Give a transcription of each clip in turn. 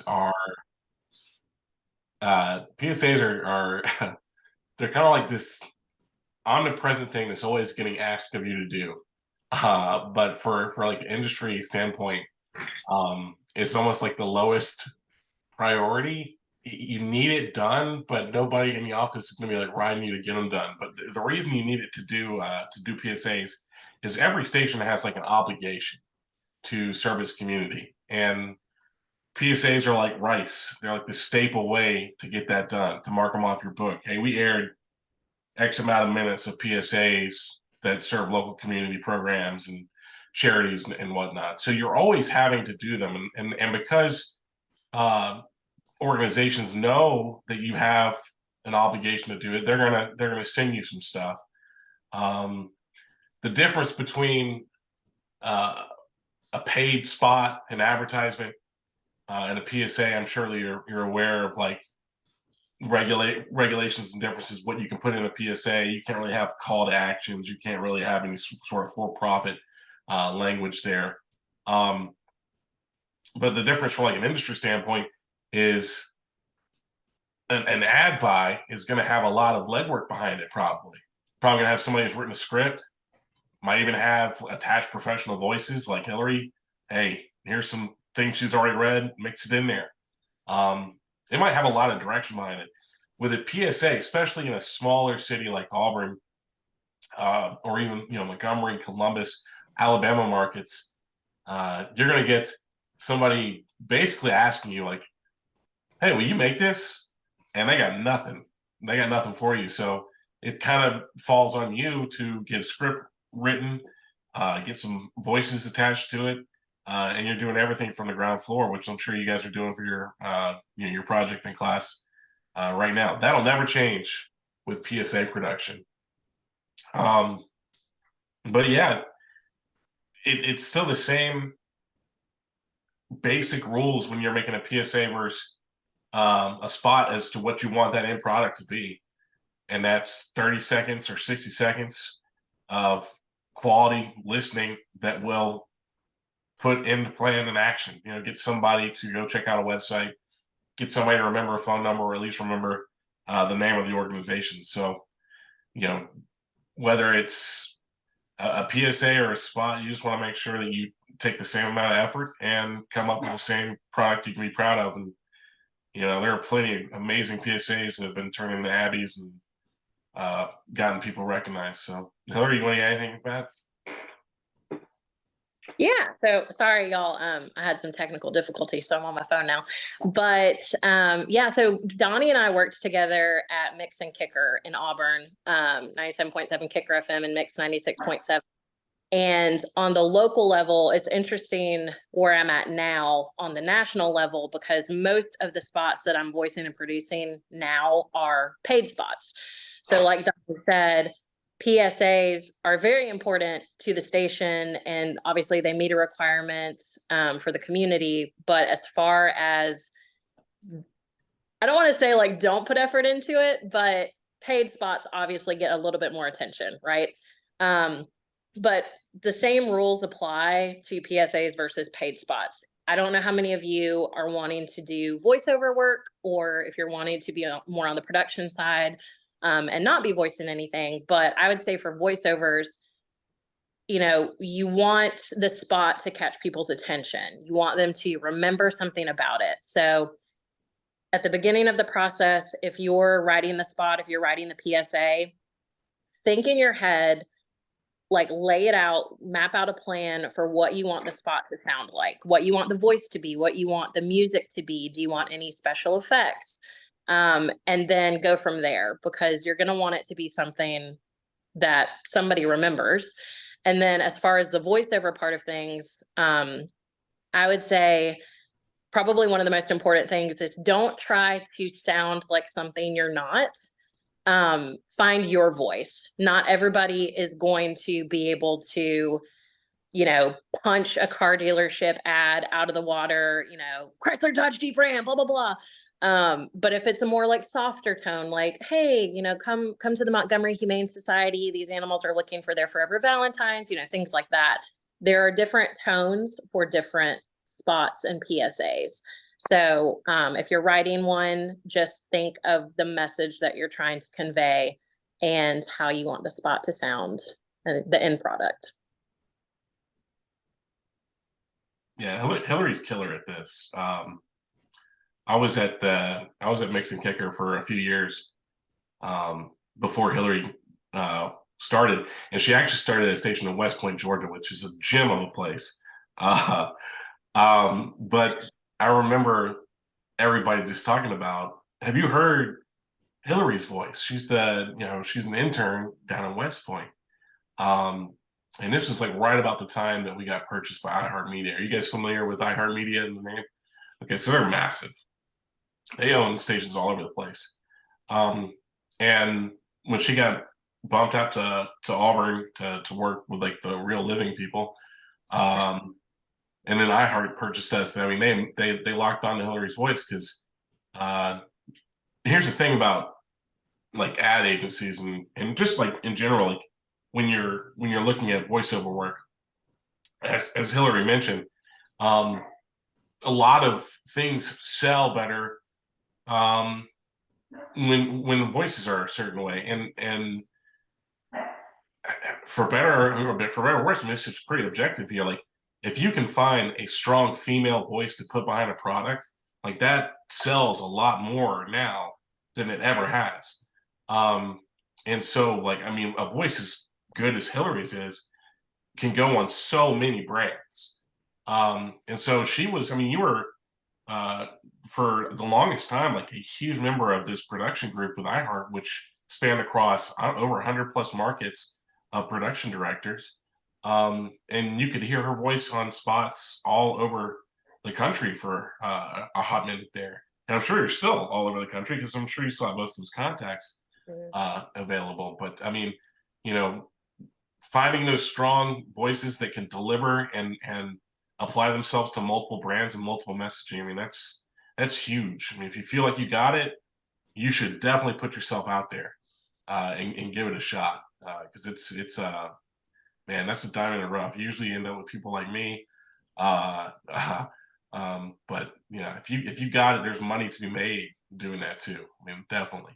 are PSAs are they're kind of like this omnipresent thing that's always getting asked of you to do. But for like an industry standpoint, it's almost like the lowest priority. You need it done, but nobody in the office is going to be like riding you to get them done. But the reason you need it to do PSAs is every station has like an obligation to serve its community, and PSAs are like rice. They're like the staple way to get that done, to mark them off your book. Hey, we aired X amount of minutes of PSAs that serve local community programs and charities and whatnot. So you're always having to do them, and because organizations know that you have an obligation to do it, they're gonna send you some stuff. The difference between a paid spot, an advertisement, and a PSA, I'm sure that you're aware of, like regulations and differences. What you can put in a PSA, you can't really have call to actions. You can't really have any sort of for-profit language there. But the difference from like an industry standpoint is an ad buy is going to have a lot of legwork behind it. Probably going to have somebody who's written a script. Might even have attached professional voices like Hilary. Hey, here's some things she's already read. Mix it in there. It might have a lot of direction behind it. With a PSA, especially in a smaller city like Auburn, or even Montgomery, Columbus, Alabama markets, you're going to get somebody basically asking you like, "Hey, will you make this?" And they got nothing. They got nothing for you. So it kind of falls on you to get a script written, get some voices attached to it, and you're doing everything from the ground floor, which I'm sure you guys are doing for your project in class right now. That'll never change with PSA production. But yeah, it's still the same basic rules when you're making a PSA versus a spot as to what you want that end product to be. And that's 30 seconds or 60 seconds of quality listening that will put into plan and action. Get somebody to go check out a website, get somebody to remember a phone number, or at least remember the name of the organization. So, whether it's a PSA or a spot, you just want to make sure that you take the same amount of effort and come up with the same product you can be proud of. And there are plenty of amazing PSAs that have been turned into Abbeys and gotten people recognized. So, Hilary, you want to add anything about that? Yeah. So sorry, y'all. I had some technical difficulty, so I'm on my phone now. But yeah, so Donny and I worked together at Mix and Kicker in Auburn, 97.7 Kicker FM and Mix 96.7. And on the local level, it's interesting where I'm at now on the national level, because most of the spots that I'm voicing and producing now are paid spots. So like Donny said, PSAs are very important to the station, and obviously they meet a requirement for the community. But as far as, I don't want to say like don't put effort into it, but paid spots obviously get a little bit more attention, right? But the same rules apply to PSAs versus paid spots. I don't know how many of you are wanting to do voiceover work, or if you're wanting to be more on the production side and not be voicing anything. But I would say for voiceovers, you want the spot to catch people's attention. You want them to remember something about it. So at the beginning of the process, if you're writing the spot, if you're writing the PSA, think in your head, like lay it out, map out a plan for what you want the spot to sound like, what you want the voice to be, what you want the music to be. Do you want any special effects? And then go from there, because you're going to want it to be something that somebody remembers. And then as far as the voiceover part of things, I would say probably one of the most important things is don't try to sound like something you're not. Find your voice. Not everybody is going to be able to, punch a car dealership ad out of the water, Chrysler, Dodge, Jeep, Ram, blah, blah, blah. But if it's a more like softer tone, like, hey, come to the Montgomery Humane Society. These animals are looking for their forever Valentines, things like that. There are different tones for different spots and PSAs. So if you're writing one, just think of the message that you're trying to convey and how you want the spot to sound and the end product. Yeah, Hilary's killer at this. I was at Mix and Kicker for a few years before Hilary started, and she actually started at a station in West Point, Georgia, which is a gem of a place. But I remember everybody just talking about, have you heard Hilary's voice? She's she's an intern down in West Point. And this was like right about the time that we got purchased by iHeartMedia. Are you guys familiar with iHeartMedia and the name? Okay, so they're massive. They own stations all over the place. And when she got bumped out to Auburn to work with like the real living people, and then iHeart purchased us. I mean, they locked on to Hilary's voice because here's the thing about like ad agencies and just like in general, like when you're looking at voiceover work, as Hilary mentioned, a lot of things sell better when the voices are a certain way, and for better or worse, I mean, it's just pretty objective here. Like if you can find a strong female voice to put behind a product, like that sells a lot more now than it ever has. And so like, I mean, a voice as good as Hilary's can go on so many brands. And so she was, I mean, you were for the longest time like a huge member of this production group with iHeart, which spanned across over 100 plus markets of production directors. And you could hear her voice on spots all over the country for a hot minute there. And I'm sure you're still all over the country because I'm sure you still have most of those contacts available. But I mean, you know, finding those strong voices that can deliver and apply themselves to multiple brands and multiple messaging, I mean, that's huge. I mean, if you feel like you got it, you should definitely put yourself out there and give it a shot because it's man, that's a diamond in the rough. You usually end up with people like me. But yeah, if you got it, there's money to be made doing that too. I mean, definitely.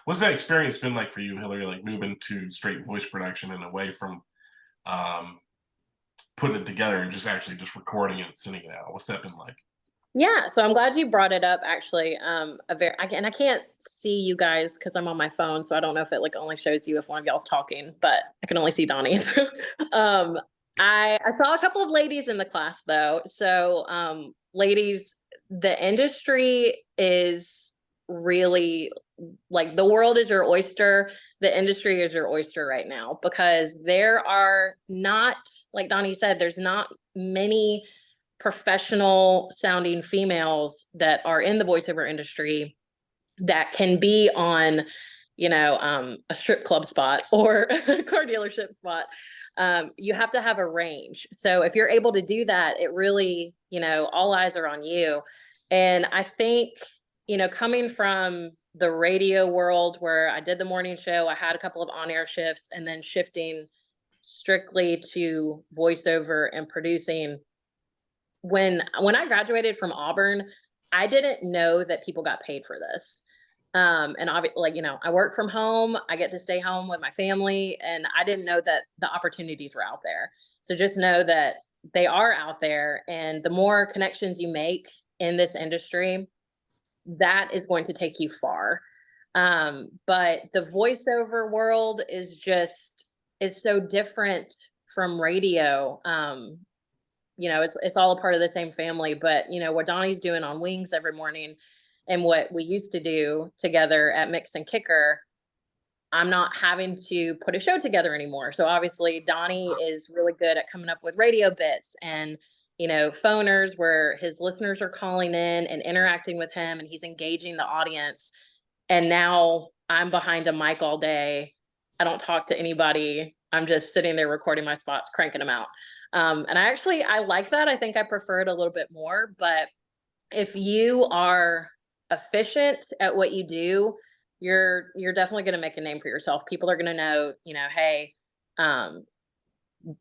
What's that experience been like for you, Hilary? Like moving to straight voice production and away from putting it together and just actually just recording it and sending it out. What's that been like? Yeah, so I'm glad you brought it up. Actually, I can't see you guys because I'm on my phone, so I don't know if it like only shows you if one of y'all's talking, but I can only see Donny. I saw a couple of ladies in the class though. So, ladies, the industry is really like the world is your oyster. The industry is your oyster right now because there are not, like Donny said, there's not many professional sounding females that are in the voiceover industry that can be on, a strip club spot or a car dealership spot. You have to have a range. So if you're able to do that, it really, all eyes are on you. And I think, coming from the radio world where I did the morning show, I had a couple of on-air shifts and then shifting strictly to voiceover and producing. When I graduated from Auburn, I didn't know that people got paid for this. And obviously, I work from home, I get to stay home with my family, and I didn't know that the opportunities were out there. So just know that they are out there, and the more connections you make in this industry, that is going to take you far. But the voiceover world is it's so different from radio. It's all a part of the same family, but what Donnie's doing on Wings every morning and what we used to do together at Mix and Kicker, I'm not having to put a show together anymore. So obviously Donnie is really good at coming up with radio bits and, phoners where his listeners are calling in and interacting with him and he's engaging the audience. And now I'm behind a mic all day. I don't talk to anybody. I'm just sitting there recording my spots, cranking them out. And I like that. I think I prefer it a little bit more, but if you are efficient at what you do, you're definitely going to make a name for yourself. People are going to know, hey,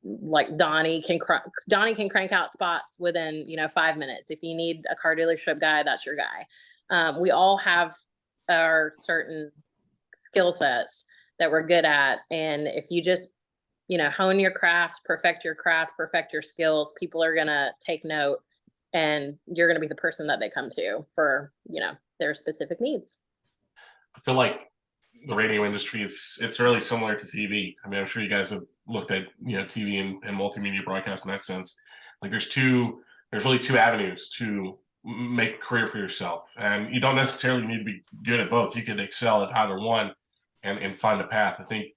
like Donny can crank out spots within, 5 minutes. If you need a car dealership guy, that's your guy. We all have our certain skill sets that we're good at. And if you just, hone your craft, perfect your skills, people are going to take note, and you're going to be the person that they come to for, their specific needs. I feel like the radio industry it's really similar to TV. I mean, I'm sure you guys have looked at, TV and multimedia broadcast in that sense. Like there's really two avenues to make a career for yourself. And you don't necessarily need to be good at both. You could excel at either one and find a path. I think,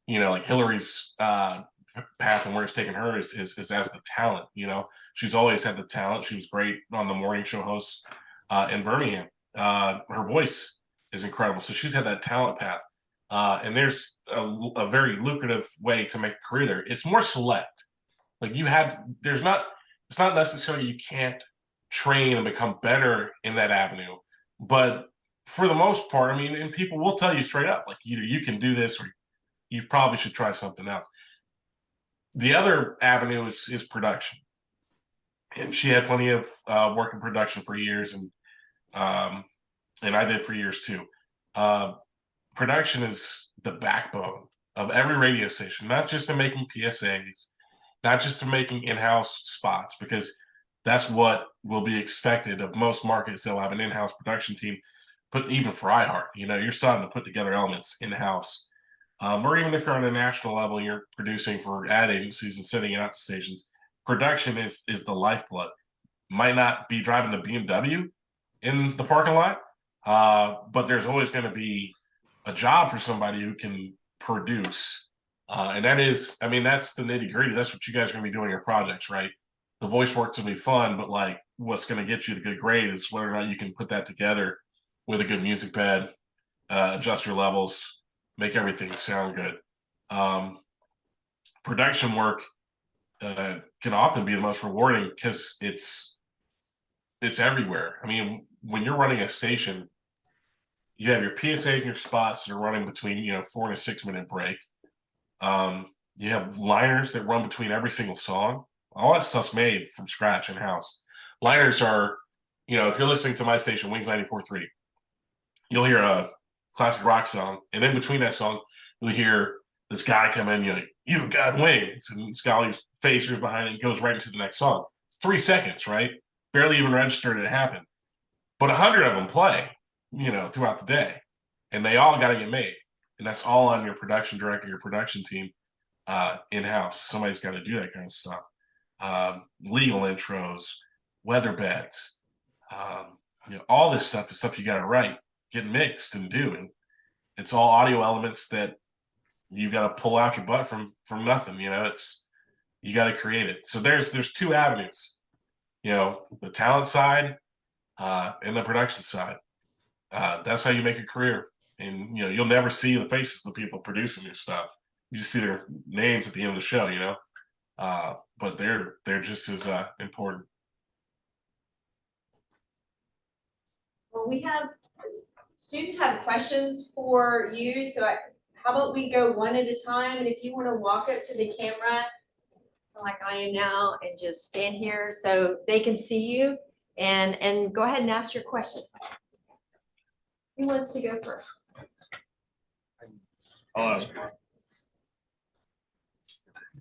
like Hilary's path and where it's taken her is as the talent. She's always had the talent. She was great on the morning show hosts in Birmingham. Her voice is incredible. So she's had that talent path. And there's a very lucrative way to make a career there. It's more select. Like it's not necessarily you can't train and become better in that avenue. But for the most part, I mean, and people will tell you straight up, like either you can do this or you probably should try something else. The other avenue is production. And she had plenty of work in production for years, and I did for years too. Production is the backbone of every radio station, not just in making PSAs, not just in making in-house spots, because that's what will be expected of most markets. They'll have an in-house production team, but even for iHeart, you're starting to put together elements in-house. Or even if you're on a national level and you're producing for ad agencies and sending it out to stations, production is the lifeblood. Might not be driving the BMW in the parking lot, but there's always going to be a job for somebody who can produce. And that's the nitty gritty. That's what you guys are going to be doing your projects, right? The voice work's going to be fun, but like what's going to get you the good grade is whether or not you can put that together with a good music bed, adjust your levels, make everything sound good. Production work can often be the most rewarding because it's everywhere. I mean, when you're running a station, you have your PSA and your spots that are running between 4 and a 6 minute break. You have liners that run between every single song. All that stuff's made from scratch in house. Liners are, if you're listening to my station, Wings 94.3, you'll hear a classic rock song, and in between that song, you'll hear this guy come in, you've got wings, and it's got all these phasers behind it and goes right into the next song. It's 3 seconds, right? Barely even registered it happened. But 100 of them play, throughout the day, and they all got to get made. And that's all on your production director, your production team in-house. Somebody's got to do that kind of stuff. Legal intros, weather beds, all this stuff is stuff you got to write, get mixed and do. And it's all audio elements that you got to pull out your butt from nothing. You got to create it. So there's two avenues, the talent side and the production side. That's how you make a career. And you'll never see the faces of the people producing your stuff. You just see their names at the end of the show, but they're just as important. Well, we have students have questions for you, so how about we go one at a time, and if you want to walk up to the camera like I am now and just stand here so they can see you, and go ahead and ask your question. Who wants to go first? I'll ask.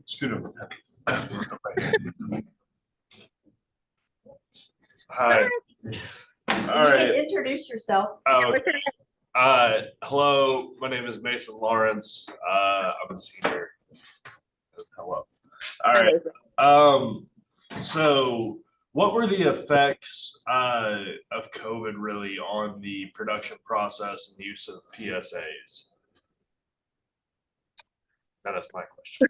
Scoot over. Hi. All right. Introduce yourself. Hello, my name is Mason Lawrence. I'm a senior. Hello. All right. So what were the effects of COVID really on the production process and the use of PSAs? That's my question.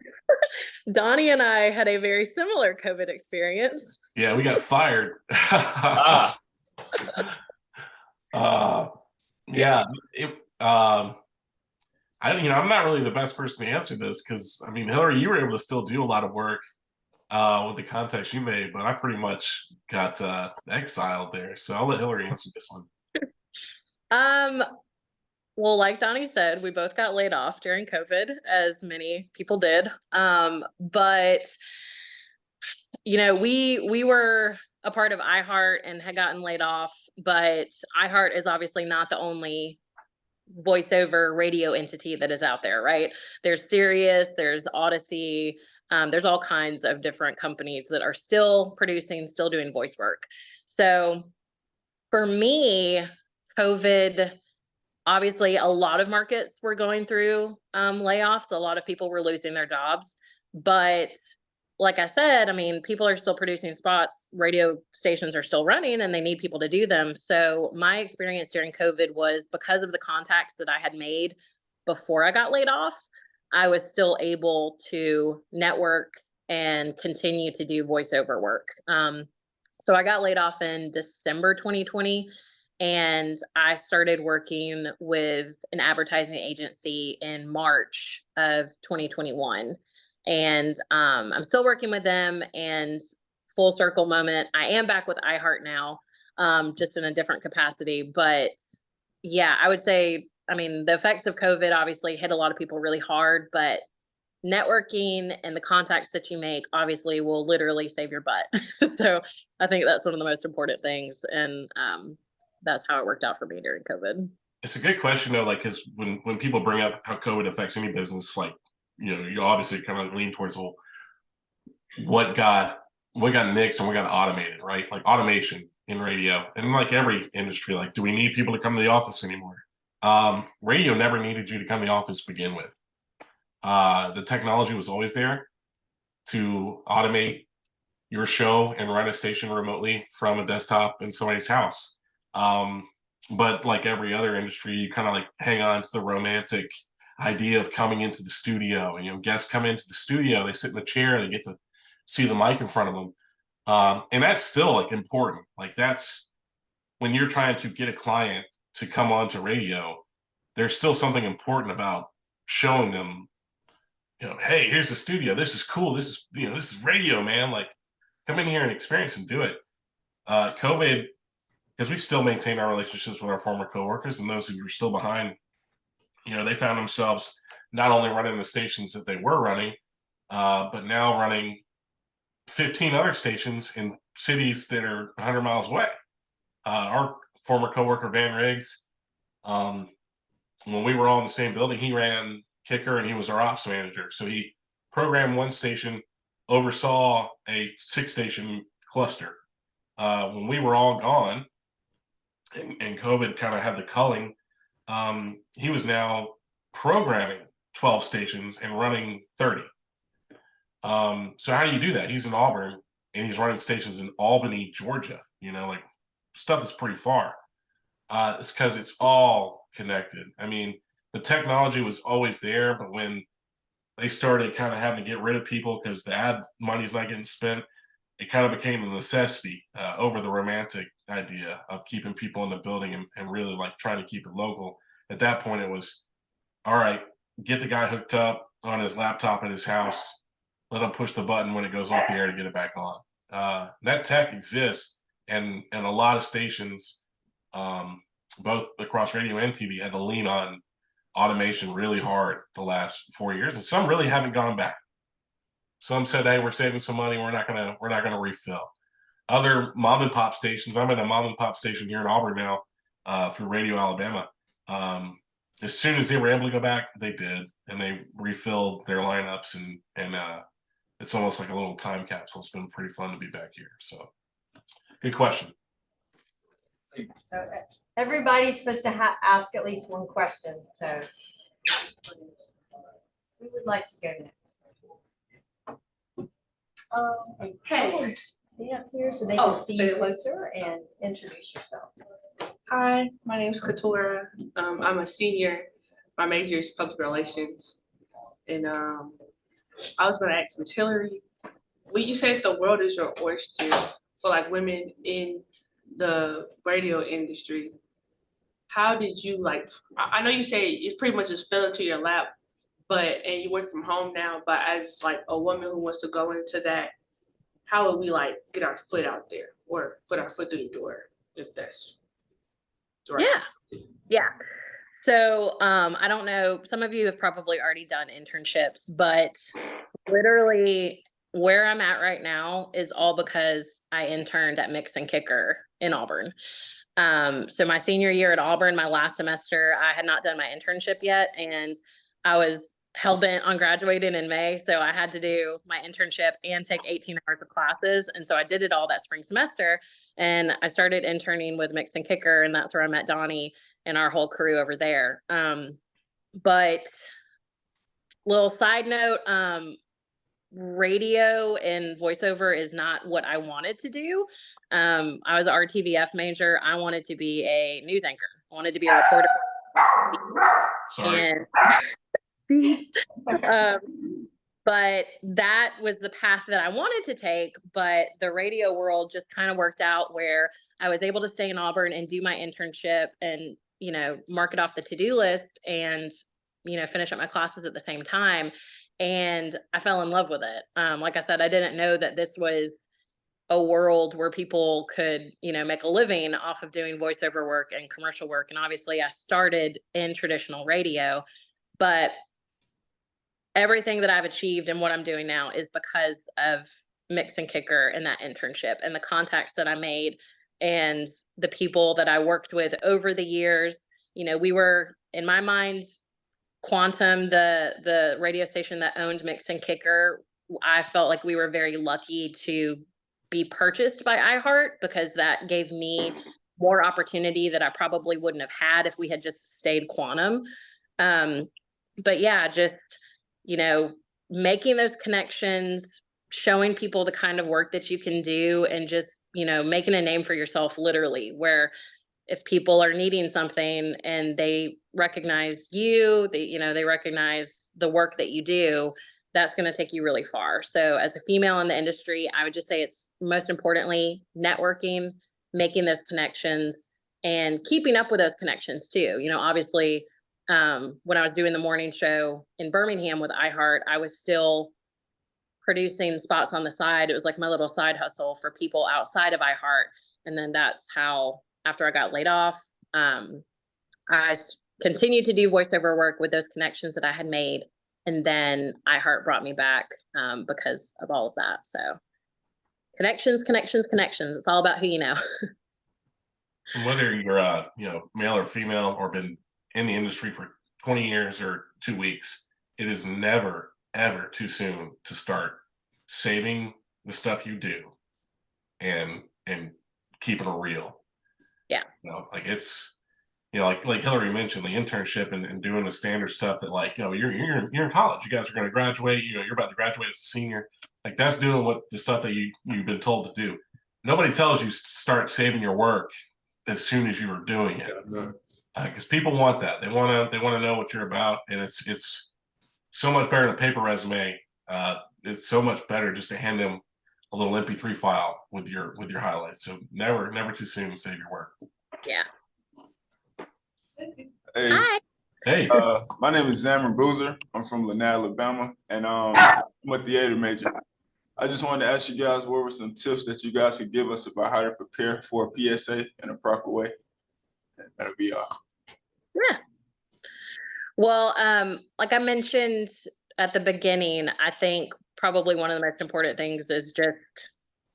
Donnie and I had a very similar COVID experience. Yeah, we got fired. Yeah, I'm not really the best person to answer this because Hilary, you were able to still do a lot of work with the contacts you made, but I pretty much got exiled there. So I'll let Hilary answer this one. Well, like Donnie said, we both got laid off during COVID, as many people did. But we were a part of iHeart and had gotten laid off, but iHeart is obviously not the only voiceover radio entity that is out there, right? There's Sirius, there's Odyssey, there's all kinds of different companies that are still producing, still doing voice work. So for me, COVID, obviously a lot of markets were going through layoffs. A lot of people were losing their jobs. But like I said, I mean, people are still producing spots. Radio stations are still running and they need people to do them. So my experience during COVID was because of the contacts that I had made before I got laid off, I was still able to network and continue to do voiceover work. So I got laid off in December 2020 and I started working with an advertising agency in March of 2021. And I'm still working with them, and full circle moment, I am back with iHeart now, just in a different capacity. But yeah, I would say, I mean, the effects of COVID obviously hit a lot of people really hard, but networking and the contacts that you make obviously will literally save your butt. So I think that's one of the most important things. And that's how it worked out for me during COVID. It's a good question though, like, because when people bring up how COVID affects any business, like, you obviously kind of lean towards, well, what got nixed and what got automated, right? Like automation in radio, and like every industry, like, do we need people to come to the office anymore? Radio never needed you to come to the office to begin with. The technology was always there to automate your show and run a station remotely from a desktop in somebody's house. But like every other industry, you kind of like hang on to the romantic idea of coming into the studio, and guests come into the studio, they sit in the chair, they get to see the mic in front of them, and that's still like important. Like, that's when you're trying to get a client to come on to radio, there's still something important about showing them, hey, here's the studio, this is cool, this is radio, man, like, come in here and experience and do it. COVID, because we still maintain our relationships with our former coworkers and those who were still behind, they found themselves not only running the stations that they were running, but now running 15 other stations in cities that are 100 miles away. Our former coworker, Van Riggs, when we were all in the same building, he ran Kicker and he was our ops manager. So he programmed one station, oversaw a 6-station cluster. When we were all gone and COVID kind of had the culling, he was now programming 12 stations and running 30. So how do you do that? He's in Auburn and he's running stations in Albany, Georgia, like stuff that's pretty far. It's because it's all connected. I mean, the technology was always there, but when they started kind of having to get rid of people because the ad money's not getting spent, it kind of became a necessity over the romantic idea of keeping people in the building and really like trying to keep it local. At that point, it was, all right, get the guy hooked up on his laptop at his house, let him push the button when it goes off the air to get it back on. That tech exists, and a lot of stations, both across radio and TV, had to lean on automation really hard the last 4 years, and some really haven't gone back. Some said, hey, we're saving some money, we're not gonna refill. Other mom and pop stations, I'm at a mom and pop station here in Auburn now, through Radio Alabama. As soon as they were able to go back, they did, and they refilled their lineups, and it's almost like a little time capsule. It's been pretty fun to be back here. So, good question. So everybody's supposed to ask at least one question. So we would like to go next. Okay. Stand up here so they can see you closer and introduce yourself. Hi, my name is Katora. I'm a senior. My major is public relations. And I was going to ask Ms. Hilary, when you say the world is your oyster for like women in the radio industry, how did you I know you say it's pretty much just fell into your lap, and you work from home now, but as like a woman who wants to go into that, how would we get our foot out there or put our foot through the door, if that's right? Yeah. So I don't know, some of you have probably already done internships, but literally where I'm at right now is all because I interned at Mix and Kicker in Auburn. So my senior year at Auburn, my last semester, I had not done my internship yet, and I was hell-bent on graduating in May. So I had to do my internship and take 18 hours of classes. And so I did it all that spring semester, and I started interning with Mix and Kicker, and that's where I met Donny and our whole crew over there. But little side note, radio and voiceover is not what I wanted to do. I was an RTVF major. I wanted to be a news anchor. I wanted to be a reporter. Sorry. But that was the path that I wanted to take. But the radio world just kind of worked out where I was able to stay in Auburn and do my internship and, you know, mark it off the to-do list and, you know, finish up my classes at the same time. And I fell in love with it. Like I said, I didn't know that this was a world where people could, you know, make a living off of doing voiceover work and commercial work. And obviously I started in traditional radio, but everything that I've achieved and what I'm doing now is because of Mix and Kicker and that internship and the contacts that I made and the people that I worked with over the years. You know, we were, in my mind, Quantum, the radio station that owned Mix and Kicker, I felt like we were very lucky to be purchased by iHeart because that gave me more opportunity that I probably wouldn't have had if we had just stayed Quantum. But yeah, just, you know, making those connections, showing people the kind of work that you can do, and just, you know, making a name for yourself, literally, where if people are needing something and they recognize you, they recognize the work that you do, that's going to take you really far. So as a female in the industry, I would just say it's most importantly networking, making those connections, and keeping up with those connections too. You know, obviously, when I was doing the morning show in Birmingham with iHeart, I was still producing spots on the side. It was like my little side hustle for people outside of iHeart. And then that's how, after I got laid off, I continued to do voiceover work with those connections that I had made. And then iHeart brought me back because of all of that. So connections, connections, connections. It's all about who you know. And whether you're you know, male or female or been in the industry for 20 years or 2 weeks, it is never, ever too soon to start saving the stuff you do and keeping it real. Yeah. You know, like it's, you know, like Hilary mentioned, the internship and doing the standard stuff that, like, you know, you're in college, you guys are going to graduate, you know, you're about to graduate as a senior. Like, that's doing what the stuff that you've been told to do. Nobody tells you to start saving your work as soon as you are doing it. Because people want that. They want to know what you're about, and it's so much better than a paper resume. It's so much better just to hand them a little MP3 file with your highlights. So never too soon to save your work. Yeah. Hey, Hi. Hey, my name is Xamer Boozer. I'm from Lanai, Alabama, and I'm a theater major. I just wanted to ask you guys, what were some tips that you guys could give us about how to prepare for a PSA in a proper way? That'll be all. Yeah. Well, like I mentioned at the beginning, I think probably one of the most important things is just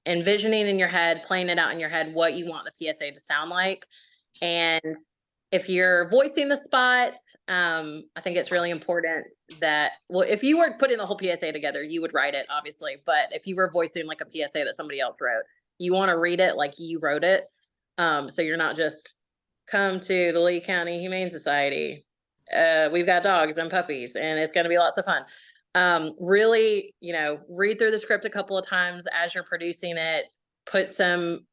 envisioning in your head, playing it out in your head, what you want the PSA to sound like. And if you're voicing the spot, I think it's really important that, well, if you were putting the whole PSA together, you would write it, obviously. But if you were voicing like a PSA that somebody else wrote, you want to read it like you wrote it. So you're not just, come to the Lee County Humane Society. We've got dogs and puppies, and it's going to be lots of fun. Really, you know, read through the script a couple of times as you're producing it. Put some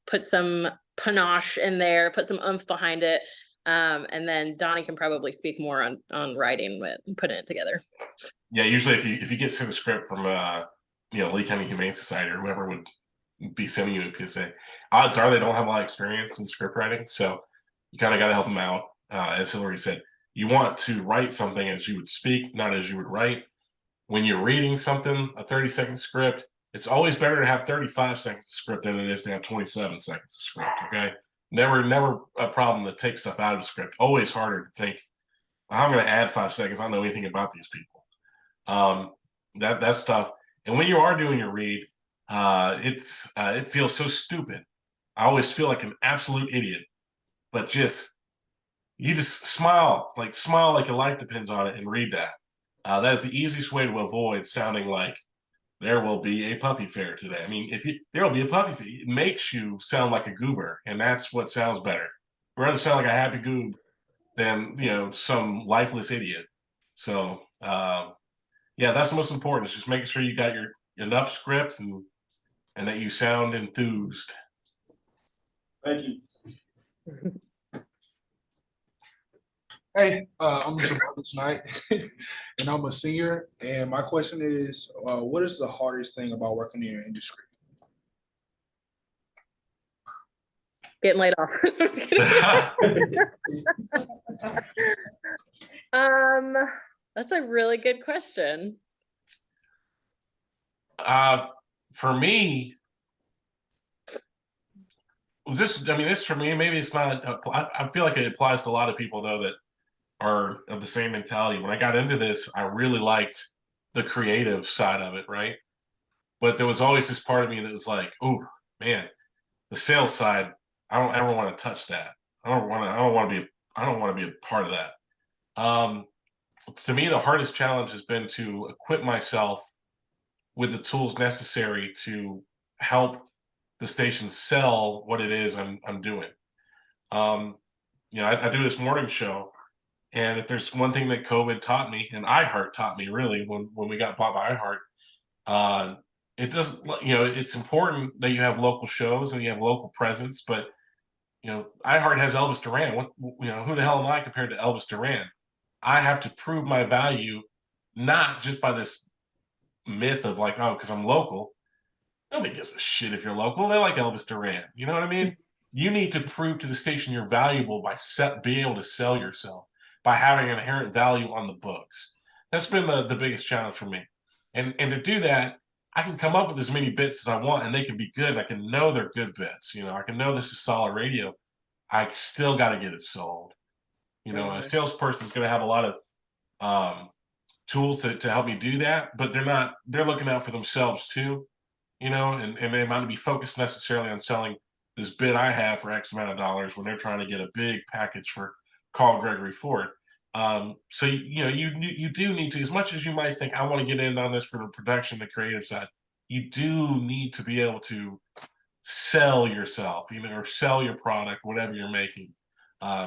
panache in there. Put some oomph behind it. And then Donny can probably speak more on writing it and putting it together. yeah, usually if you get sent a script from you know, Lee County Humane Society or whoever would be sending you a PSA, odds are they don't have a lot of experience in script writing, so you kind of got to help them out. As Hilary said, you want to write something as you would speak, not as you would write. When you're reading something, a 30-second script, it's always better to have 35 seconds of script than it is to have 27 seconds of script, okay? Never a problem to take stuff out of the script. Always harder to think I'm going to add 5 seconds. I don't know anything about these people. That's tough. And when you are doing your read, it feels so stupid. I always feel like an absolute idiot, but you just smile like your life depends on it and read that. That is the easiest way to avoid sounding like there will be a puppy fair today. I mean, there will be a puppy fair, it makes you sound like a goober, and that's what sounds better. I'd rather sound like a happy goob than some lifeless idiot. So yeah, that's the most important. It's just making sure you got your enough script and that you sound enthused. Thank you. Hey, I'm Mr. tonight, and I'm a senior. And my question is, what is the hardest thing about working in your industry? Getting laid off. That's a really good question. For me, this for me, maybe it's not. I feel like it applies to a lot of people though that are of the same mentality. When I got into this, I really liked the creative side of it, right? But there was always this part of me that was like, oh man, the sales side, I don't ever want to touch that. I don't want to be a part of that. To me, the hardest challenge has been to equip myself with the tools necessary to help the station sell what it is I'm doing. I do this morning show, and if there's one thing that COVID taught me, and iHeart taught me really when we got bought by iHeart, it doesn't, it's important that you have local shows and you have local presence, but iHeart has Elvis Duran. Who the hell am I compared to Elvis Duran? I have to prove my value, not just by this myth of like, oh, because I'm local. Nobody gives a shit if you're local. They like Elvis Duran. You know what I mean? You need to prove to the station you're valuable by being able to sell yourself, by having an inherent value on the books. That's been the biggest challenge for me. And to do that, I can come up with as many bits as I want, and they can be good. I can know they're good bits. I can know this is solid radio. I still got to get it sold. A salesperson is going to have a lot of tools to help me do that, but they're looking out for themselves too, and they might not be focused necessarily on selling this bid I have for X amount of dollars when they're trying to get a big package for Carl Gregory Ford. So you do need to, as much as you might think I want to get in on this for the production, the creative side, you do need to be able to sell yourself, or sell your product, whatever you're making,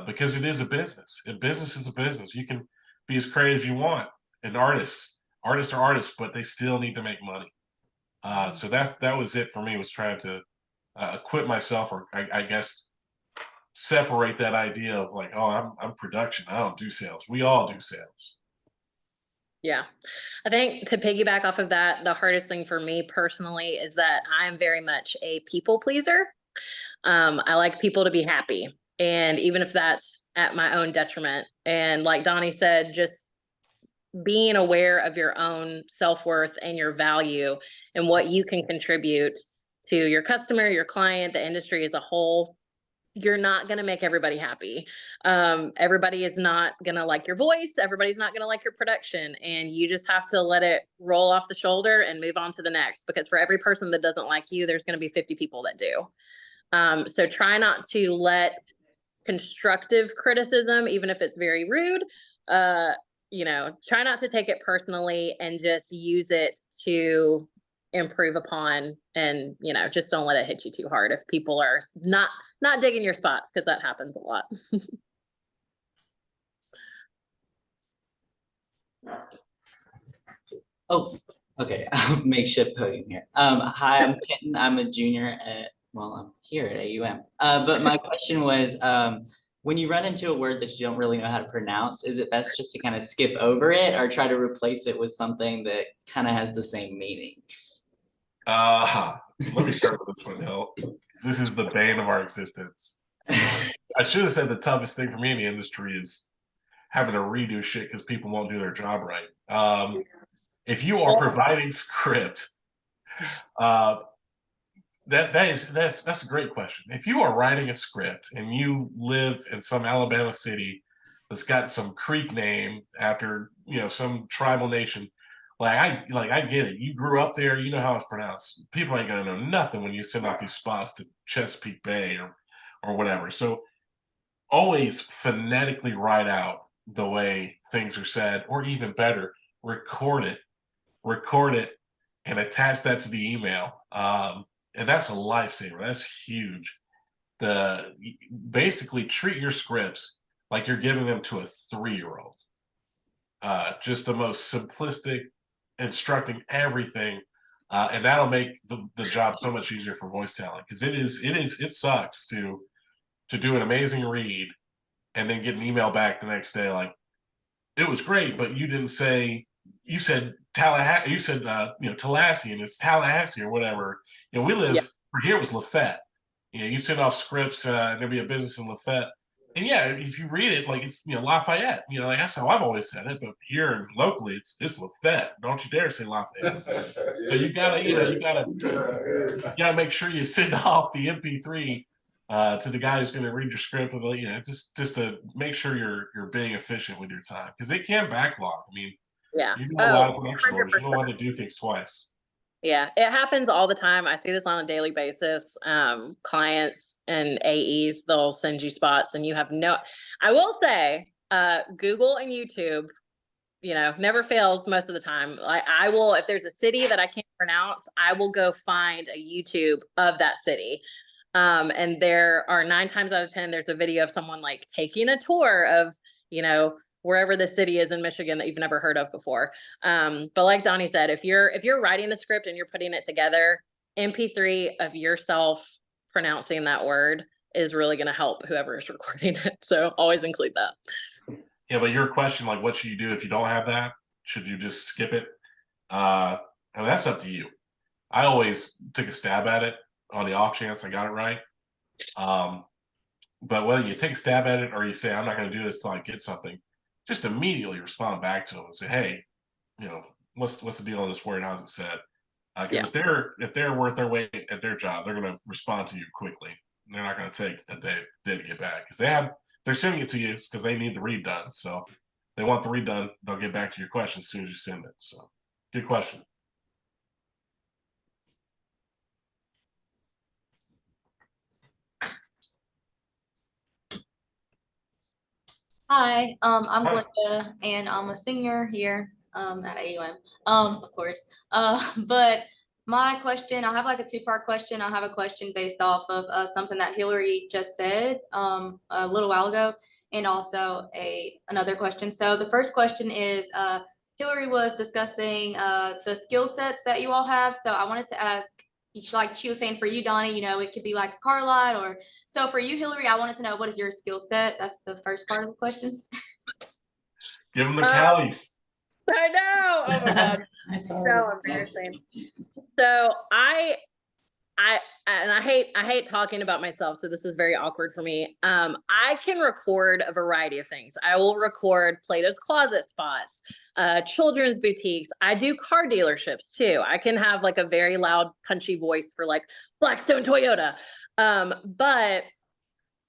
because it is a business. A business is a business. You can be as creative as you want. And artists are artists, but they still need to make money. So that was it for me, was trying to equip myself, or I guess separate that idea of like, oh, I'm production. I don't do sales. We all do sales. Yeah. I think to piggyback off of that, the hardest thing for me personally is that I'm very much a people pleaser. I like people to be happy. And even if that's at my own detriment. And like Donnie said, just being aware of your own self-worth and your value and what you can contribute to your customer, your client, the industry as a whole. You're not going to make everybody happy. Everybody is not going to like your voice. Everybody's not going to like your production. And you just have to let it roll off the shoulder and move on to the next, because for every person that doesn't like you, there's going to be 50 people that do. So try not to let constructive criticism, even if it's very rude, try not to take it personally and just use it to improve upon, and just don't let it hit you too hard if people are not digging your spots, because that happens a lot. Oh, okay. Makeshift podium here. Hi, I'm Kenton. I'm a junior I'm here at AUM. But my question was, when you run into a word that you don't really know how to pronounce, is it best just to kind of skip over it or try to replace it with something that kind of has the same meaning? Let me start with this one, Hill. This is the bane of our existence. I should have said the toughest thing for me in the industry is having to redo shit because people won't do their job right. If you are providing script, that's a great question. If you are writing a script and you live in some Alabama city that's got some creek name after, you know, some tribal nation. I get it. You grew up there, you know how it's pronounced. People ain't gonna know nothing when you send out these spots to Chesapeake Bay or whatever. So always phonetically write out the way things are said, or even better, record it, and attach that to the email. And that's a lifesaver. That's huge. Basically treat your scripts like you're giving them to a 3-year-old. Just the most simplistic, instructing everything, and that'll make the job so much easier for voice talent, because it sucks to do an amazing read and then get an email back the next day like, it was great, but you didn't say, you said Tallahassee, you said Tallahassee, and it's Tallahassee or whatever. You know, we live for here was Lafayette. You know, you send off scripts, and there'd be a business in Lafayette. And yeah, if you read it like it's Lafayette, like that's how I've always said it. But here locally, it's Lafayette. Don't you dare say Lafayette. So you gotta make sure you send off the MP3 to the guy who's going to read your script. Just to make sure you're being efficient with your time, because it can backlog. I mean, you got a lot of production orders. You don't want to do things twice. Yeah, it happens all the time. I see this on a daily basis. Clients and AEs, they'll send you spots and you have I will say, Google and YouTube, never fails most of the time. I will, if there's a city that I can't pronounce, I will go find a YouTube of that city. And there are 9 times out of 10, there's a video of someone like taking a tour of, wherever the city is in Michigan that you've never heard of before. But like Donnie said, if you're writing the script and you're putting it together, MP3 of yourself pronouncing that word is really going to help whoever is recording it. So always include that. Yeah, but your question, like, what should you do if you don't have that? Should you just skip it? That's up to you. I always took a stab at it on the off chance I got it right. But whether you take a stab at it or you say, I'm not going to do this till I get something, just immediately respond back to them and say, hey, what's the deal on this word? How's it said? Because if they're worth their weight at their job, they're going to respond to you quickly. They're not going to take a day to get back, because they're sending it to you because they need the read done. So if they want the read done, they'll get back to your question as soon as you send it. So good question. Hi, I'm Glenda, and I'm a senior here at AUM, of course. But my question, I have like a 2-part question. I have a question based off of something that Hilary just said a little while ago, and also another question. So the first question is, Hilary was discussing the skill sets that you all have. So I wanted to ask, like she was saying, for you, Donnie, it could be like a car lot, or so for you, Hilary, I wanted to know, what is your skill set? That's the first part of the question. Give them the Callies. I know. Oh my God. So embarrassing. So I hate talking about myself, so this is very awkward for me. I can record a variety of things. I will record Plato's Closet spots, children's boutiques. I do car dealerships too. I can have like a very loud, punchy voice for like Blackstone Toyota. But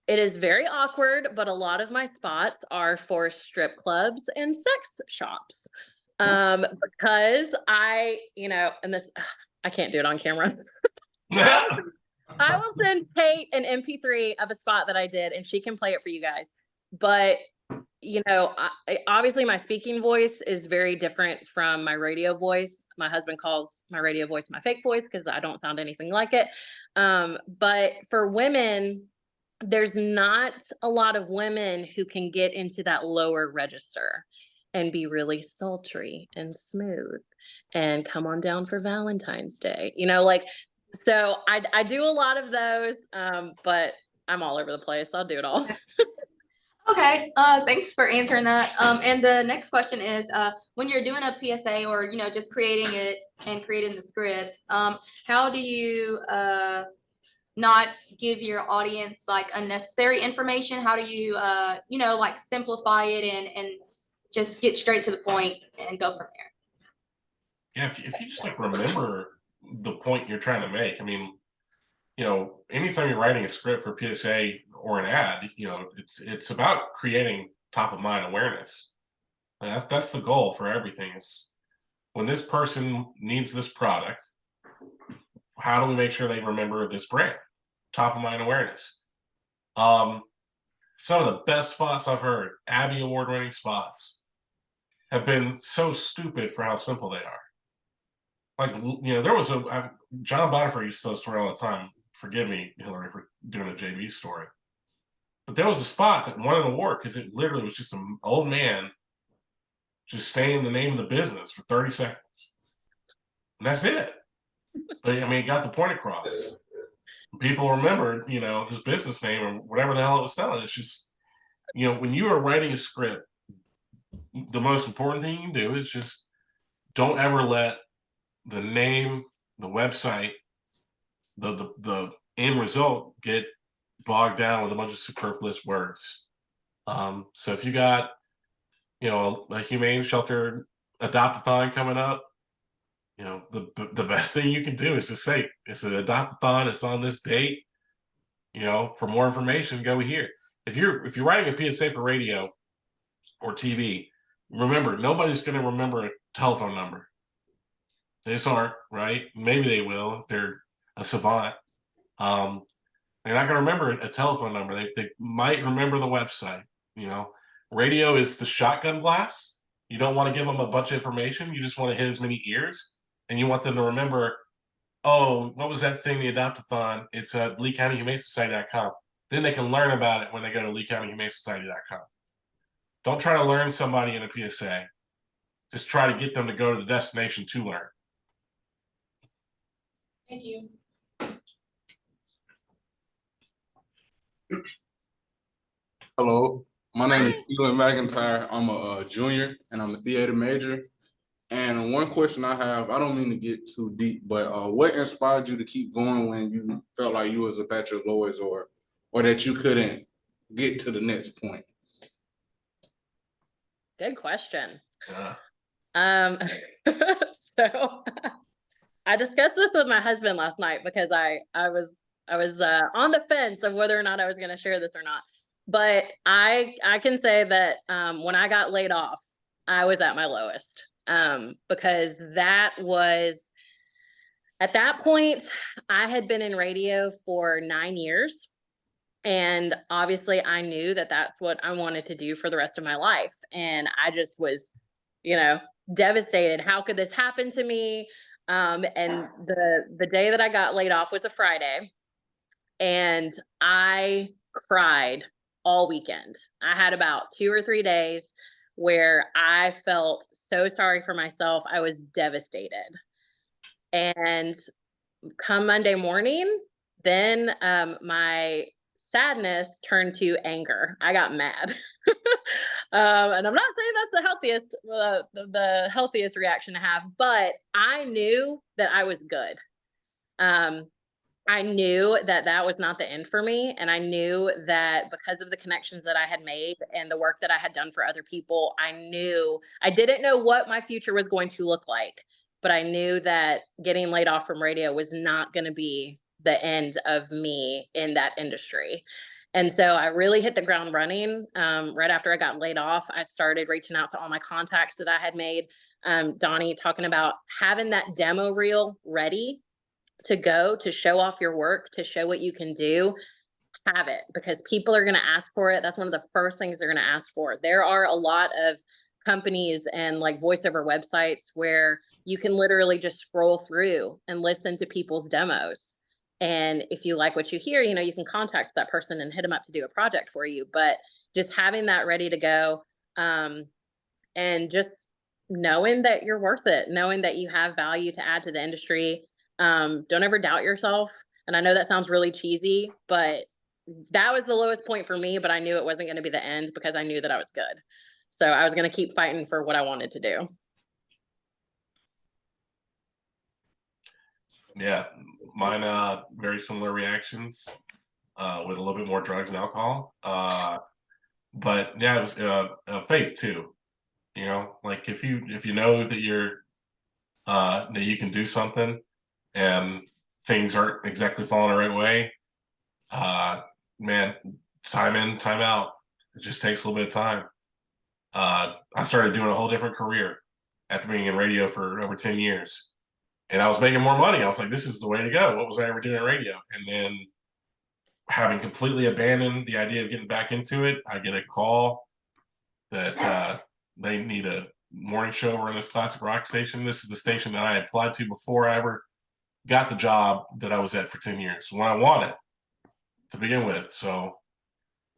it is very awkward, but a lot of my spots are for strip clubs and sex shops. Because I can't do it on camera. I will send Kate an MP3 of a spot that I did, and she can play it for you guys. But, obviously my speaking voice is very different from my radio voice. My husband calls my radio voice my fake voice because I don't sound anything like it. But for women, there's not a lot of women who can get into that lower register and be really sultry and smooth and come on down for Valentine's Day. So I do a lot of those, but I'm all over the place. I'll do it all. Okay, thanks for answering that. And the next question is, when you're doing a PSA or, just creating it and creating the script, how do you not give your audience like unnecessary information? How do you, like simplify it and just get straight to the point and go from there? Yeah, if you just like remember the point you're trying to make. I mean, anytime you're writing a script for PSA or an ad, it's about creating top of mind awareness. And that's the goal for everything is when this person needs this product, how do we make sure they remember this brand? Top of mind awareness. Some of the best spots I've heard, Abby award-winning spots, have been so stupid for how simple they are. Like, you know, there was John Bonifer used to tell a story all the time. Forgive me, Hilary, for doing a JV story. But there was a spot that won an award because it literally was just an old man just saying the name of the business for 30 seconds. And that's it. But I mean, it got the point across. People remembered, you know, this business name or whatever the hell it was selling. It's just, you know, when you are writing a script, the most important thing you can do is just don't ever let the name, the website, the end result get bogged down with a bunch of superfluous words. So if you got, you know, a humane shelter adopt-a-thon coming up, you know, the best thing you can do is just say it's an adopt-a-thon, it's on this date. You know, for more information, go here. If you're writing a PSA for radio or TV, remember nobody's going to remember a telephone number. They just aren't, right? Maybe they will if they're a savant. They're not going to remember a telephone number. They might remember the website. You know, radio is the shotgun blast. You don't want to give them a bunch of information. You just want to hit as many ears, and you want them to remember. Oh, what was that thing? The adopt-a-thon. It's at LeeCountyHumaneSociety.com. Then they can learn about it when they go to LeeCountyHumaneSociety.com. Don't try to learn somebody in a PSA. Just try to get them to go to the destination to learn. Thank you. Hello, my name is Elon McIntyre. I'm a junior and I'm a theater major. And one question I have, I don't mean to get too deep, but what inspired you to keep going when you felt like you was at your lowest or that you couldn't get to the next point? Good question. Yeah. So I discussed this with my husband last night because I was on the fence of whether or not I was going to share this or not. But I can say that when I got laid off, I was at my lowest because that was at that point I had been in radio for 9 years. And obviously I knew that that's what I wanted to do for the rest of my life. And I just was, you know, devastated. How could this happen to me? And the day that I got laid off was a Friday, and I cried all weekend. I had about 2 or 3 days where I felt so sorry for myself. I was devastated. And come Monday morning, then my sadness turned to anger. I got mad. And I'm not saying that's the healthiest reaction to have, but I knew that I was good. I knew that that was not the end for me. And I knew that because of the connections that I had made and the work that I had done for other people, I didn't know what my future was going to look like, but I knew that getting laid off from radio was not going to be the end of me in that industry. And so I really hit the ground running. Right after I got laid off, I started reaching out to all my contacts that I had made. Donny talking about having that demo reel ready to go, to show off your work, to show what you can do. Have it, because people are going to ask for it. That's one of the first things they're going to ask for. There are a lot of companies and like voiceover websites where you can literally just scroll through and listen to people's demos. And if you like what you hear, you know, you can contact that person and hit them up to do a project for you. But just having that ready to go, and just knowing that you're worth it, knowing that you have value to add to the industry. Don't ever doubt yourself. And I know that sounds really cheesy, but that was the lowest point for me, but I knew it wasn't going to be the end because I knew that I was good. So I was going to keep fighting for what I wanted to do. Yeah, mine very similar reactions with a little bit more drugs and alcohol. But yeah, it was faith too. You know, like if you know that you're that you can do something and things aren't exactly falling the right way, man, time in, time out. It just takes a little bit of time. I started doing a whole different career after being in radio for over 10 years. And I was making more money. I was like, this is the way to go. What was I ever doing in radio? And then having completely abandoned the idea of getting back into it, I get a call that they need a morning show over on this classic rock station. This is the station that I applied to before I ever got the job that I was at for 10 years when I wanted to begin with. So,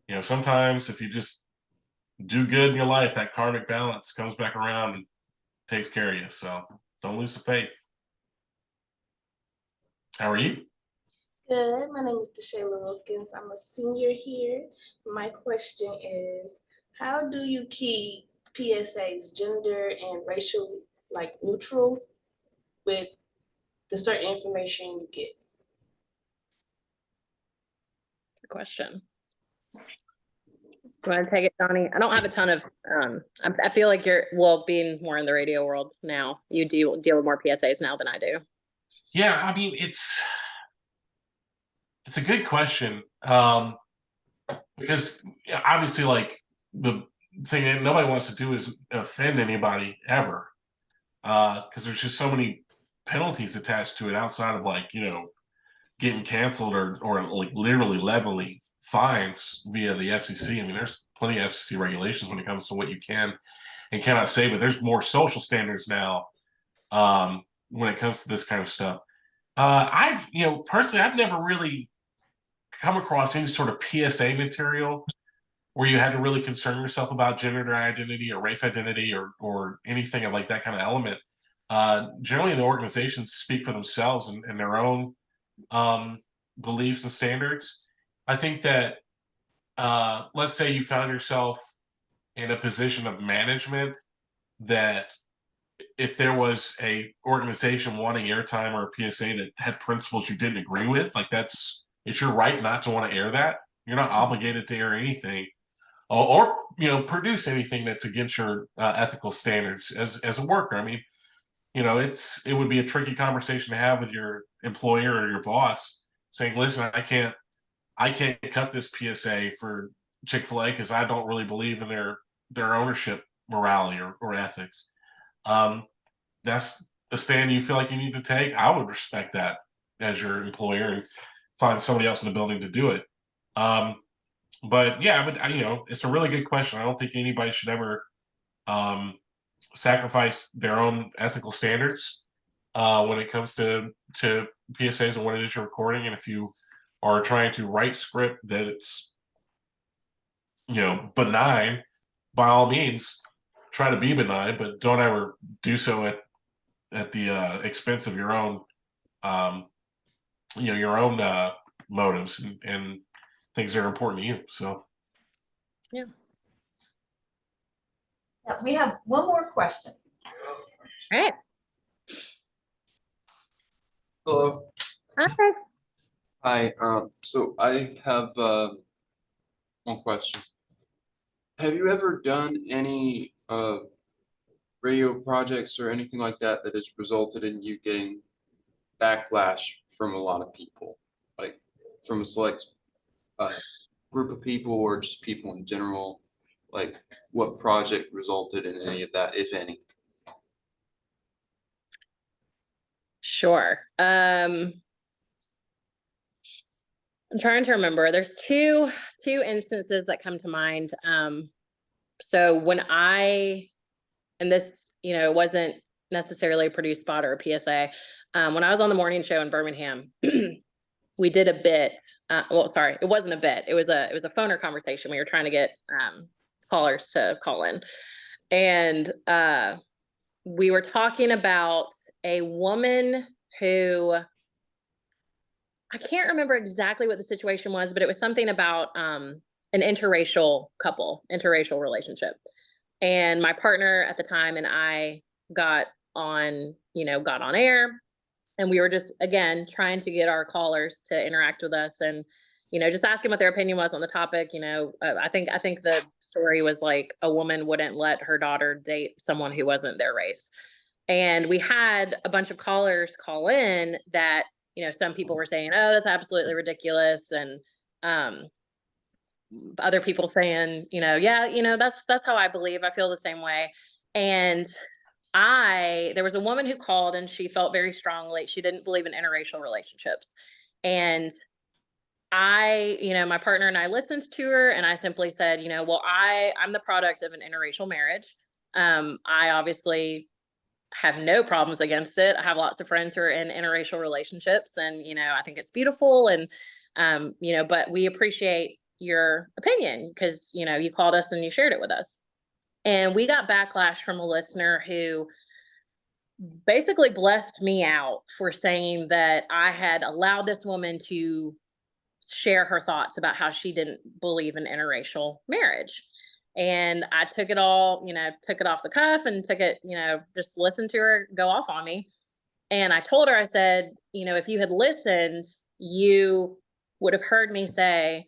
you know, sometimes if you just do good in your life, that karmic balance comes back around and takes care of you. So don't lose the faith. How are you? Good. My name is DeShayla Wilkins. I'm a senior here. My question is, how do you keep PSAs gender and racial neutral with the certain information you get? Good question. Go ahead and take it, Donnie. I don't have a ton of, I feel like you're, well, being more in the radio world now, you deal with more PSAs now than I do. Yeah, I mean, it's a good question. Because obviously, like, the thing that nobody wants to do is offend anybody ever. Because there's just so many penalties attached to it outside of, like, you know, getting canceled or like literally leveling fines via the FCC. I mean, there's plenty of FCC regulations when it comes to what you can and cannot say, but there's more social standards now when it comes to this kind of stuff. Personally, I've never really come across any sort of PSA material where you had to really concern yourself about gender identity or race identity or anything of like that kind of element. Generally, the organizations speak for themselves and their own beliefs and standards. I think that let's say you found yourself in a position of management, that if there was a organization wanting airtime or a PSA that had principles you didn't agree with, like it's your right not to want to air that. You're not obligated to air anything or produce anything that's against your ethical standards as a worker. I mean, it would be a tricky conversation to have with your employer or your boss, saying, listen, I can't cut this PSA for Chick-fil-A because I don't really believe in their ownership morality or ethics. That's a stand you feel like you need to take. I would respect that as your employer and find somebody else in the building to do it. But yeah, it's a really good question. I don't think anybody should ever sacrifice their own ethical standards when it comes to PSAs and what it is you're recording. And if you are trying to write script that it's benign, by all means try to be benign, but don't ever do so at the expense of your own motives and things that are important to you. So yeah. We have one more question. All right. Hello. Okay. Hi. So I have one question. Have you ever done any radio projects or anything like that that has resulted in you getting backlash from a lot of people, like from a select group of people or just people in general? Like, what project resulted in any of that, if any? Sure. I'm trying to remember. There's two instances that come to mind. So when and this, wasn't necessarily a produced spot or a PSA. When I was on the morning show in Birmingham, we did a bit. It wasn't a bit. It was a phoner conversation. We were trying to get callers to call in, and we were talking about a woman who, I can't remember exactly what the situation was, but it was something about an interracial relationship. And my partner at the time and I got on air, and we were just, again, trying to get our callers to interact with us and, just asking what their opinion was on the topic. I think the story was like a woman wouldn't let her daughter date someone who wasn't their race. And we had a bunch of callers call in that, some people were saying, oh, that's absolutely ridiculous. And other people saying, yeah, that's how I believe. I feel the same way. And there was a woman who called and she felt very strongly. She didn't believe in interracial relationships. And my partner and I listened to her and I simply said, well, I'm the product of an interracial marriage. I obviously have no problems against it. I have lots of friends who are in interracial relationships and, I think it's beautiful and, but we appreciate your opinion because, you called us and you shared it with us. And we got backlash from a listener who basically blessed me out for saying that I had allowed this woman to share her thoughts about how she didn't believe in interracial marriage. And I took it all, took it off the cuff and took it, just listened to her go off on me. And I told her, I said, if you had listened, you would have heard me say,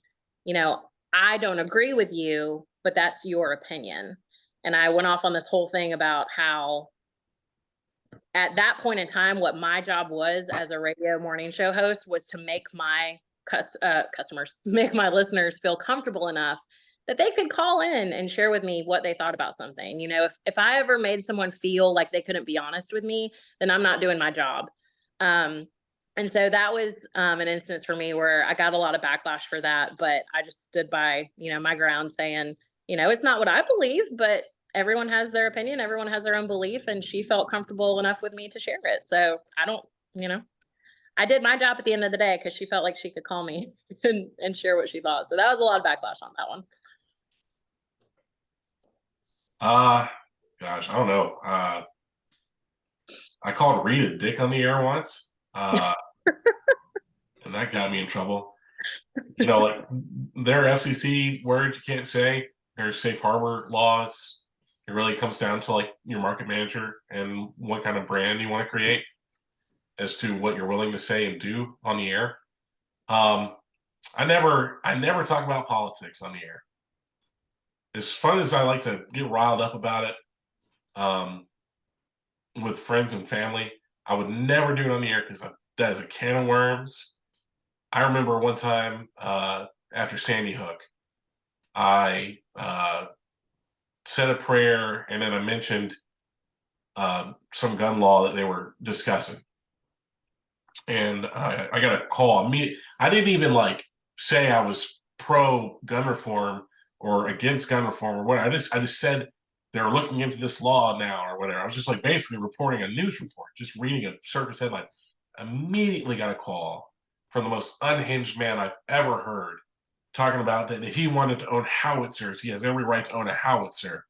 I don't agree with you, but that's your opinion. And I went off on this whole thing about how at that point in time, what my job was as a radio morning show host was to make my customers, make my listeners feel comfortable enough that they could call in and share with me what they thought about something. If I ever made someone feel like they couldn't be honest with me, then I'm not doing my job. And so that was an instance for me where I got a lot of backlash for that, but I just stood by, my ground saying, it's not what I believe, but everyone has their opinion. Everyone has their own belief. And she felt comfortable enough with me to share it. So I did my job at the end of the day because she felt like she could call me and share what she thought. So that was a lot of backlash on that one. Gosh, I don't know. I called Reed a dick on the air once. And that got me in trouble. Like there are FCC words you can't say. There's safe harbor laws. It really comes down to like your market manager and what kind of brand you want to create as to what you're willing to say and do on the air. I never talk about politics on the air. As fun as I like to get riled up about it, with friends and family, I would never do it on the air because that is a can of worms. I remember one time after Sandy Hook, I said a prayer and then I mentioned some gun law that they were discussing. And I got a call. I didn't even say I was pro gun reform or against gun reform or whatever. I just said they're looking into this law now or whatever. I was just basically reporting a news report, just reading a circus headline. Immediately got a call from the most unhinged man I've ever heard talking about that if he wanted to own howitzers, he has every right to own a howitzer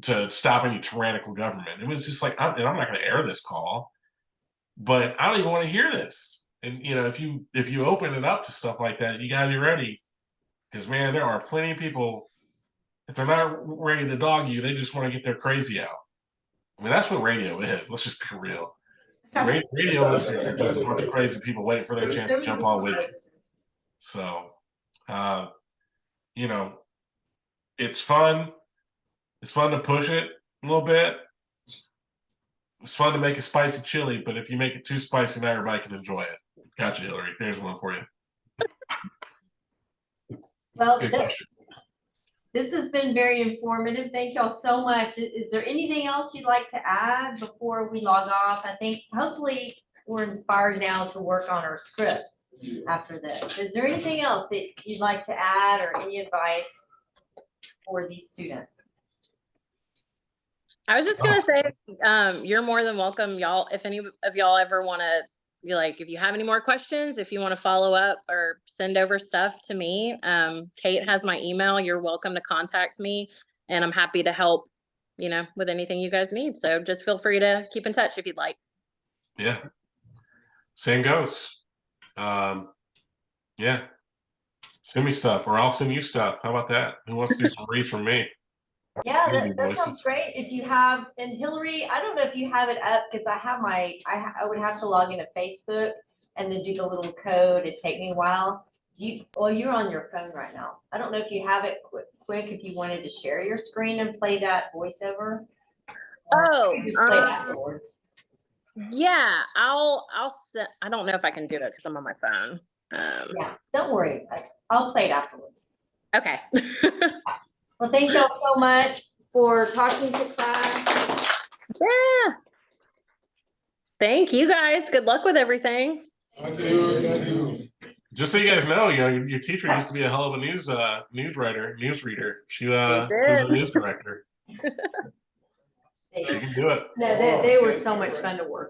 to stop any tyrannical government. It was just I'm not going to air this call, but I don't even want to hear this. And if you open it up to stuff like that, you got to be ready because man, there are plenty of people. If they're not ready to dog you, they just want to get their crazy out. I mean, that's what radio is. Let's just be real. Radio listeners are just a bunch of crazy people waiting for their chance to jump on with you. So, it's fun. It's fun to push it a little bit. It's fun to make a spicy chili, but if you make it too spicy, not everybody can enjoy it. Gotcha, Hilary. There's one for you. Well, Good question. this has been very informative. Thank y'all so much. Is there anything else you'd like to add before we log off? I think hopefully we're inspired now to work on our scripts after this. Is there anything else that you'd like to add or any advice for these students? I was just gonna say, you're more than welcome, y'all. If any of y'all ever want to, if you have any more questions, if you want to follow up or send over stuff to me, Kate has my email. You're welcome to contact me, and I'm happy to help, with anything you guys need. So just feel free to keep in touch if you'd like. Yeah. Same goes. Yeah. Send me stuff, or I'll send you stuff. How about that? Who wants to do some reads from me? Yeah, that sounds great. If you have, and Hilary, I don't know if you have it up because I would have to log into Facebook and then do the little code. It'd take me a while. You're on your phone right now. I don't know if you have it quick if you wanted to share your screen and play that voiceover. Oh, just play it afterwards. Yeah, I'll send, I don't know if I can do it because I'm on my phone. Yeah, don't worry. I'll play it afterwards. Okay. Well, thank y'all so much for talking to class. Yeah. Thank you guys. Good luck with everything. Thank you. Just so you guys know, your teacher used to be a hell of a newsreader. She was a news director. She can do it. No, they were so much fun to work